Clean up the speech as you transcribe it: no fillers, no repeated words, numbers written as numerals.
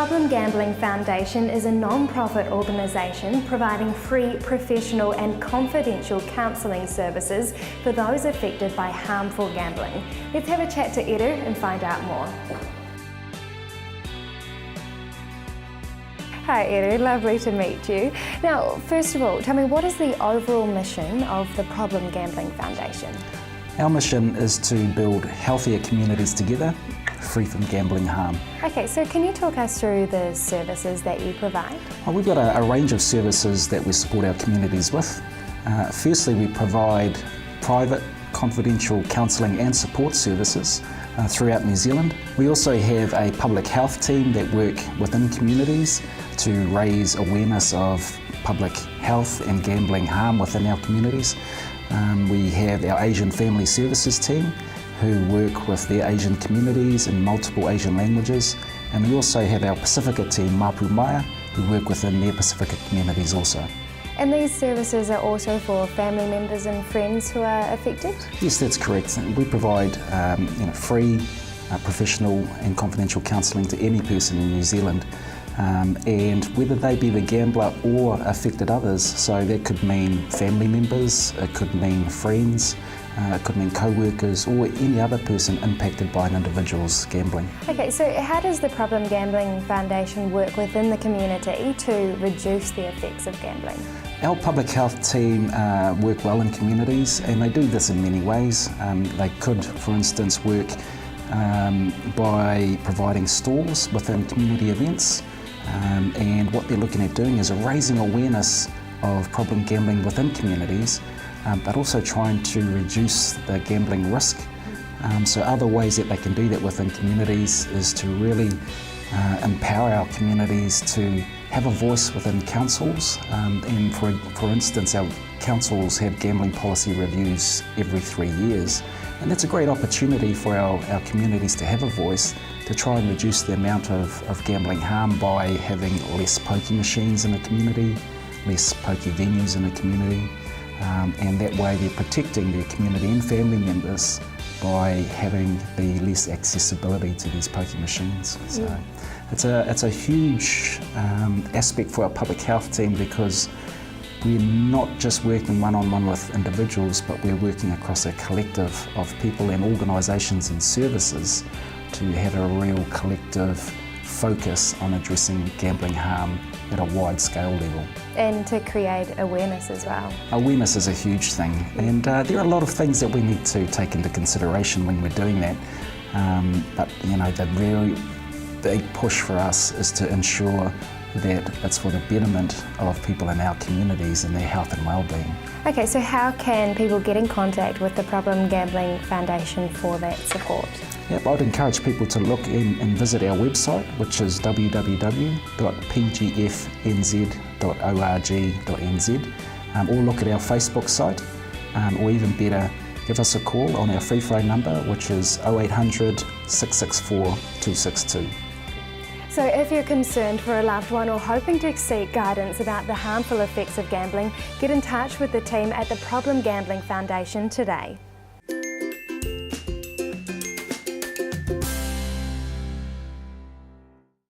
Problem Gambling Foundation is a non-profit organisation providing free, professional and confidential counselling services for those affected by harmful gambling. Let's have a chat to Eru and find out more. Hi Eru, lovely to meet you. Now, first of all, tell me, what is the overall mission of the Problem Gambling Foundation? Our mission is to build healthier communities together, free from gambling harm. Okay, so can you talk us through the services that you provide? Well, we've got a range of services that we support our communities with. Firstly, we provide private, confidential counselling and support services throughout New Zealand. We also have a public health team that work within communities to raise awareness of public health and gambling harm within our communities. We have our Asian Family Services team who work with their Asian communities in multiple Asian languages, and we also have our Pacifica team, Mapu Maya, who work within their Pacifica communities also. And these services are also for family members and friends who are affected? Yes, that's correct. We provide free, professional and confidential counselling to any person in New Zealand, and whether they be the gambler or affected others, so that could mean family members, it could mean friends, it could mean co-workers or any other person impacted by an individual's gambling. Okay, so how does the Problem Gambling Foundation work within the community to reduce the effects of gambling? Our public health team work well in communities, and they do this in many ways. They could, for instance, work by providing stalls within community events, and what they're looking at doing is raising awareness of problem gambling within communities, but also trying to reduce the gambling risk. So other ways that they can do that within communities is to really empower our communities to have a voice within councils, and for instance our councils have gambling policy reviews every 3 years, and that's a great opportunity for our communities to have a voice to try and reduce the amount of gambling harm by having less pokie machines in a community, less pokie venues in a community, and that way they're protecting their community and family members by having the less accessibility to these pokie machines. So it's a huge aspect for our public health team, because we're not just working one-on-one with individuals, but we're working across a collective of people and organisations and services to have a real collective focus on addressing gambling harm at a wide scale level. And to create awareness as well. Awareness is a huge thing, and there are a lot of things that we need to take into consideration when we're doing that, but the really big push for us is to ensure that it's for the betterment of people in our communities and their health and well-being. Okay, so how can people get in contact with the Problem Gambling Foundation for that support? Yep, I'd encourage people to look in and visit our website, which is www.pgfnz.org.nz, or look at our Facebook site, or even better, give us a call on our free phone number, which is 0800 664 262. So if you're concerned for a loved one or hoping to seek guidance about the harmful effects of gambling, get in touch with the team at the Problem Gambling Foundation today.